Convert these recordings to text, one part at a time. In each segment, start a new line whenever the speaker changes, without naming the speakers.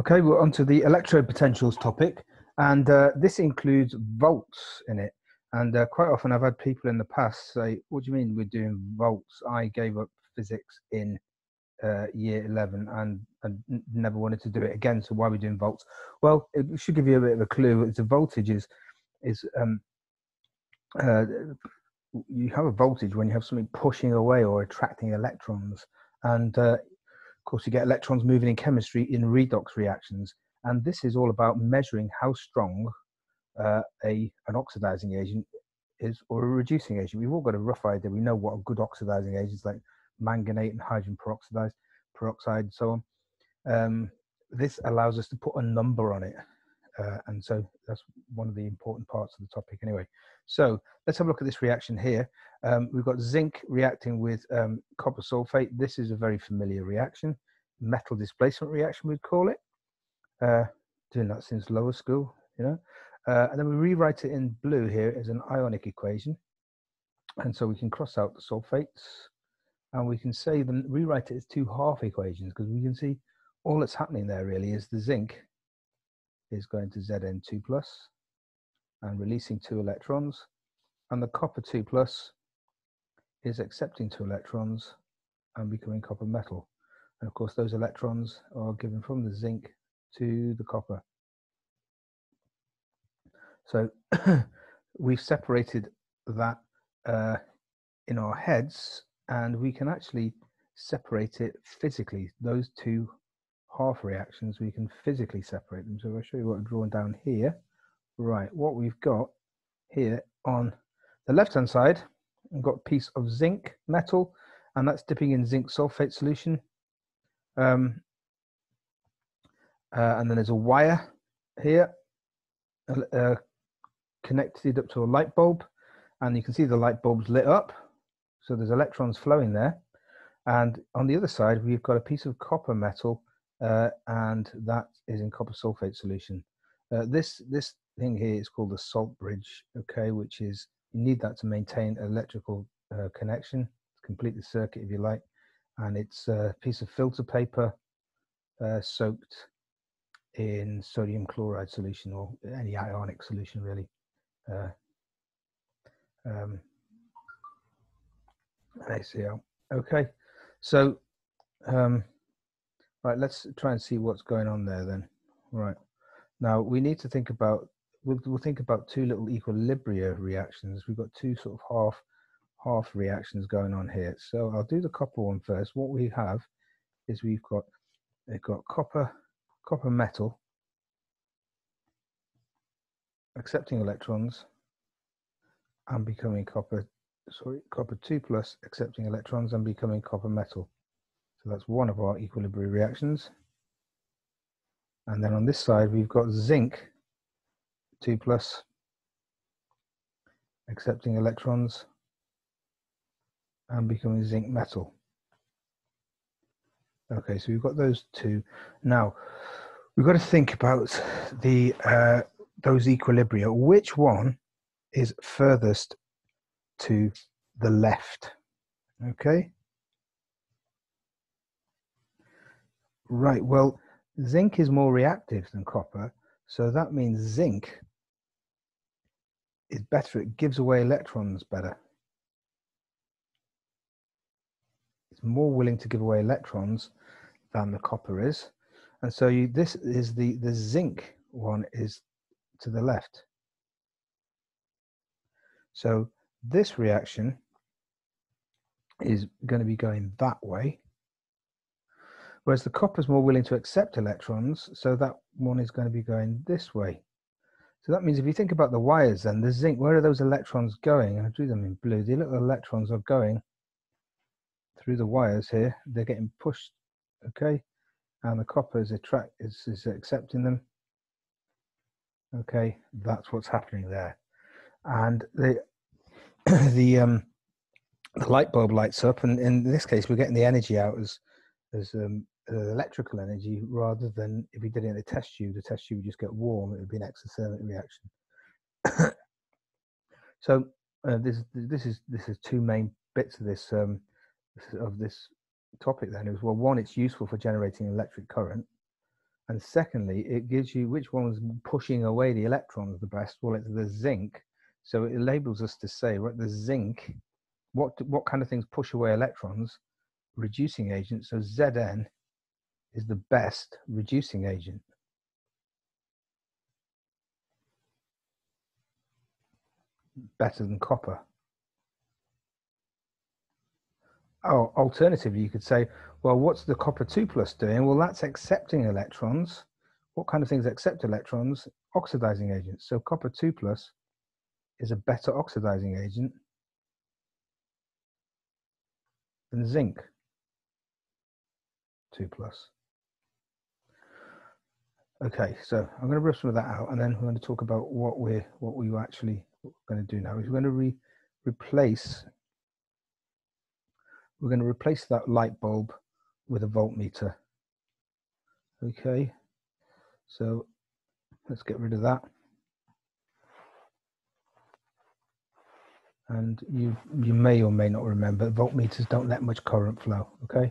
Okay, we're on to the electrode potentials topic, and this includes volts in it. And quite often I've had people in the past say, what do you mean we're doing volts? I gave up physics in year 11 and never wanted to do it again, so why are we doing volts? Well, it should give you a bit of a clue. The voltage is you have a voltage when you have something pushing away or attracting electrons, and of course you get electrons moving in chemistry in redox reactions, and this is all about measuring how strong an oxidizing agent is, or a reducing agent. We've all got a rough idea. We know what a good oxidizing agent is, like manganate and hydrogen peroxide, so on. This allows us to put a number on it, and so that's one of the important parts of the topic anyway. So let's have a look at this reaction here. We've got zinc reacting with copper sulfate. This is a very familiar reaction, metal displacement reaction we'd call it. Doing that since lower school, you know. And then we rewrite it in blue here as an ionic equation, and so we can cross out the sulfates, and we can say them, rewrite it as two half equations, because we can see all that's happening there really is the zinc is going to Zn2 plus and releasing 2 electrons, and the copper 2 plus is accepting 2 electrons and becoming copper metal. And of course those electrons are given from the zinc to the copper. So we've separated that in our heads, and we can actually separate it physically. Those two half reactions, we can physically separate them. So I'll show you what I've drawn down here. Right, what we've got here on the left hand side, we've got a piece of zinc metal, and that's dipping in zinc sulfate solution. And then there's a wire here connected up to a light bulb, and you can see the light bulb's lit up, so there's electrons flowing there. And on the other side we've got a piece of copper metal, and that is in copper sulfate solution. This thing here is called the salt bridge, okay, which is, you need that to maintain electrical connection, complete the circuit if you like, and it's a piece of filter paper soaked in sodium chloride solution, or any ionic solution really. ACl. Okay, so right, let's try and see what's going on there then. Right, now we need to think about, we'll think about two little equilibria reactions. We've got two sort of half reactions going on here. So I'll do the copper one first. What we have is we've got copper metal accepting electrons and becoming copper 2 plus, accepting electrons and becoming copper metal. So that's one of our equilibrium reactions. And then on this side we've got zinc 2 plus accepting electrons and becoming zinc metal. Okay, so we've got those two. Now we've got to think about the those equilibria. Which one is furthest to the left? Okay, right, well, zinc is more reactive than copper, so that means zinc is better, it gives away electrons better. It's more willing to give away electrons than the copper is, and so this is the zinc one is to the left. So this reaction is going to be going that way, whereas the copper is more willing to accept electrons, so that one is going to be going this way. So that means if you think about the wires then, the zinc, where are those electrons going? I drew them in blue. The little electrons are going through the wires here. They're getting pushed, okay? And the copper is accepting them. Okay, that's what's happening there. And the light bulb lights up, and in this case we're getting the energy out as electrical energy, rather than if we did it in a test tube. The test tube would just get warm, it would be an exothermic reaction. So this is two main bits of this topic then. Is, well, one, it's useful for generating electric current, And secondly, it gives you which one is pushing away the electrons the best. Well, it's the zinc. So it enables us to say, right, the zinc, what kind of things push away electrons? Reducing agent. So Zn is the best reducing agent. Better than copper. Oh, alternatively, you could say, well, what's the copper 2+ doing? Well, that's accepting electrons. What kind of things accept electrons? Oxidizing agents. So copper 2+ is a better oxidizing agent than zinc 2+. Okay, so I'm going to rip some of that out, and then we're going to talk about what we actually going to do now. Is we're going to replace that light bulb with a voltmeter. Okay, so let's get rid of that. And you may or may not remember, voltmeters don't let much current flow. Okay,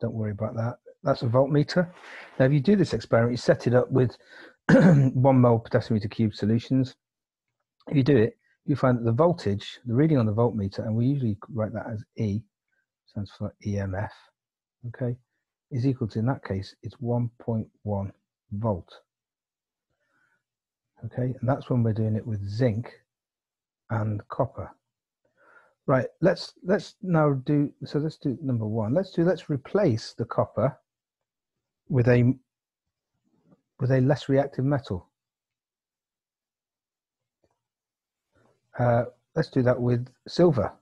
don't worry about that. That's a voltmeter. Now, if you do this experiment, you set it up with 1 mole per decimeter cube solutions. If you do it, you find that the voltage, the reading on the voltmeter, and we usually write that as E, stands for EMF, okay, is equal to, in that case, it's 1.1 volt. Okay, and that's when we're doing it with zinc and copper. Right, let's now do, so let's do number one. Let's replace the copper with a less reactive metal. Let's do that with silver.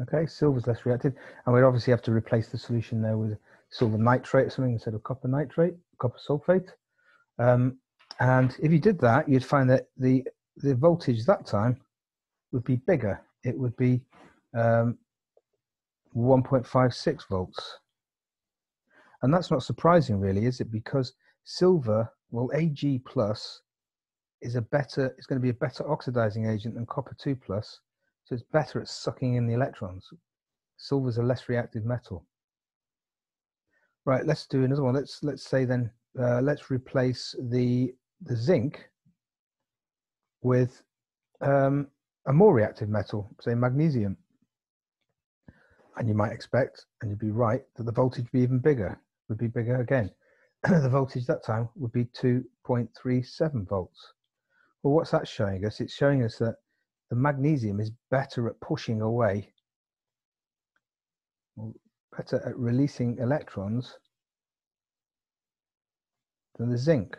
Okay, silver's less reactive, and we'd obviously have to replace the solution there with silver nitrate or something instead of copper nitrate, copper sulfate. And if you did that, you'd find that the voltage that time would be bigger. It would be 1.56 volts. And that's not surprising, really, is it? Because silver, well, Ag plus is going to be a better oxidizing agent than copper 2+. So it's better at sucking in the electrons. Silver's a less reactive metal. Right, let's do another one. Let's say then, let's replace the zinc with a more reactive metal, say magnesium. And you might expect, and you'd be right, that the voltage would be even bigger, would be bigger again. The voltage that time would be 2.37 volts. Well, what's that showing us? It's showing us that the magnesium is better at pushing away, or better at releasing electrons than the zinc.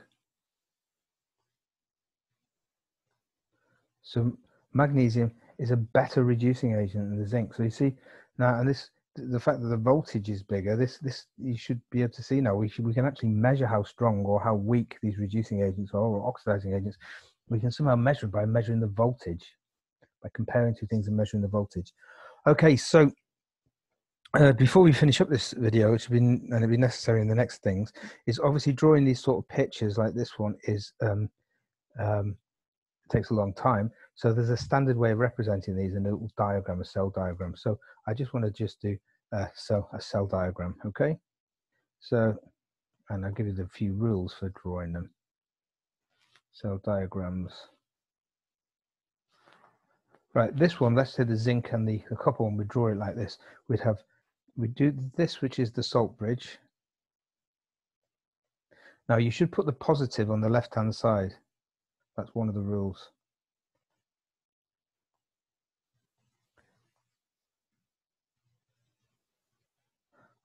So magnesium is a better reducing agent than the zinc. So you see now, and the fact that the voltage is bigger, this you should be able to see now. We can actually measure how strong or how weak these reducing agents are, or oxidizing agents. We can somehow measure it by measuring the voltage, by comparing two things and measuring the voltage. Okay, so before we finish up this video, which will be necessary in the next things, is obviously drawing these sort of pictures like this one is takes a long time. So there's a standard way of representing these in a little diagram, a cell diagram. So I just want to do a cell diagram, okay? So, and I'll give you the few rules for drawing them. Cell diagrams. Right, this one, let's say the zinc and the copper one, we draw it like this. We do this, which is the salt bridge. Now you should put the positive on the left-hand side. That's one of the rules.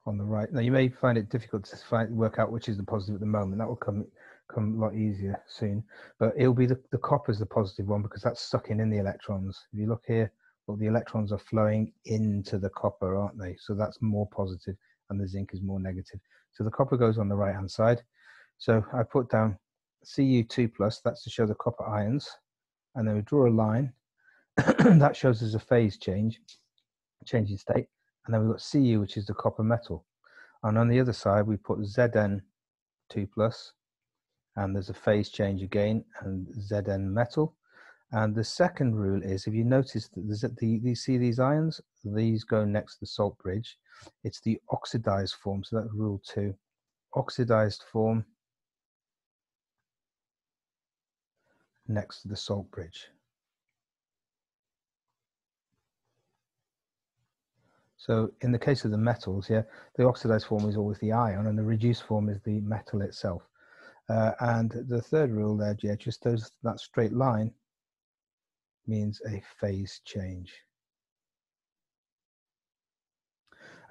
On the right. Now you may find it difficult to work out which is the positive at the moment. That will come a lot easier soon. But it'll be the copper is the positive one because that's sucking in the electrons. If you look here, well, the electrons are flowing into the copper, aren't they? So that's more positive, and the zinc is more negative. So the copper goes on the right-hand side. So I put down Cu2+, that's to show the copper ions, and then we draw a line that shows us a phase change in state, and then we've got Cu, which is the copper metal, and on the other side we put Zn2+, and there's a phase change again, and Zn metal. And the second rule is, if you notice that you see these ions, these go next to the salt bridge. It's the oxidized form, so that's rule 2. oxidized form next to the salt bridge. So in the case of the metals, yeah, the oxidized form is always the ion and the reduced form is the metal itself. And the third rule there, yeah, just that straight line means a phase change.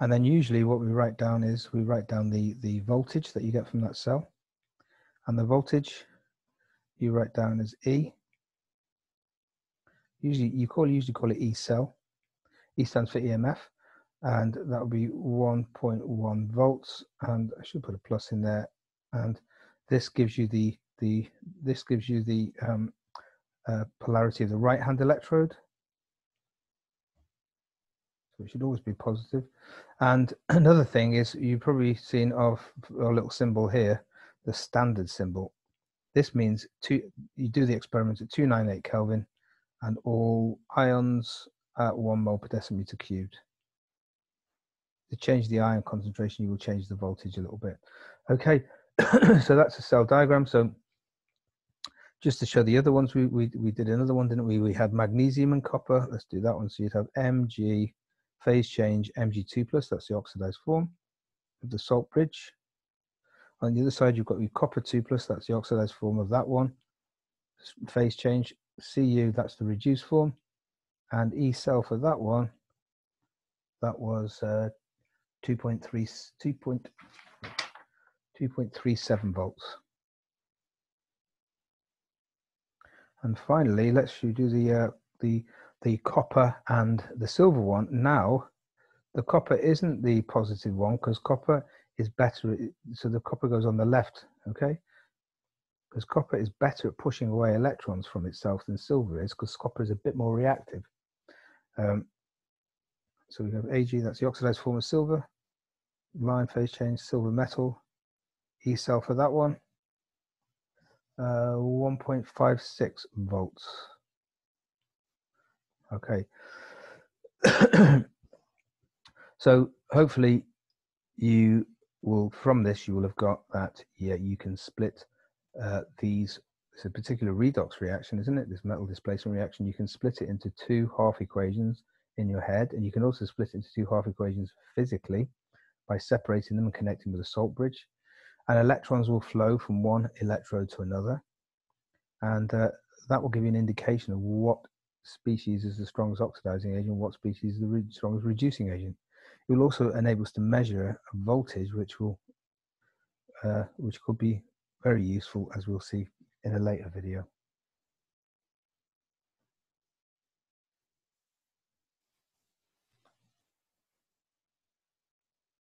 And then usually what we write down is we write down the voltage that you get from that cell. And the voltage you write down as E. Usually call it E cell. E stands for EMF. And that would be 1.1 volts. And I should put a plus in there. And this gives you the polarity of the right-hand electrode. So it should always be positive. And another thing is you've probably seen of a little symbol here, the standard symbol. This means you do the experiment at 298 Kelvin and all ions at 1 mole per decimeter cubed. To change the ion concentration, you will change the voltage a little bit. Okay, so that's a cell diagram. So just to show the other ones, we did another one, didn't we? We had magnesium and copper. Let's do that one. So you'd have Mg, phase change, Mg2+, that's the oxidized form of the salt bridge. On the other side, you've got your copper 2+, that's the oxidized form of that one. Phase change, Cu, that's the reduced form. And E cell for that one, that was 2.37 volts. And finally, let's do the copper and the silver one. Now, the copper isn't the positive one because copper is better. So the copper goes on the left, okay? Because copper is better at pushing away electrons from itself than silver is, because copper is a bit more reactive. So we have Ag, that's the oxidized form of silver. Line phase change, silver metal. E cell for that one, 1.56 volts. Okay. So hopefully you will, from this, you will have got that, yeah, you can split these. It's a particular redox reaction, isn't it? This metal displacement reaction. You can split it into two half equations in your head, and you can also split it into two half equations physically by separating them and connecting with a salt bridge. And electrons will flow from one electrode to another, and that will give you an indication of what species is the strongest oxidizing agent, what species is the strongest reducing agent. It will also enable us to measure a voltage, which could be very useful, as we'll see in a later video.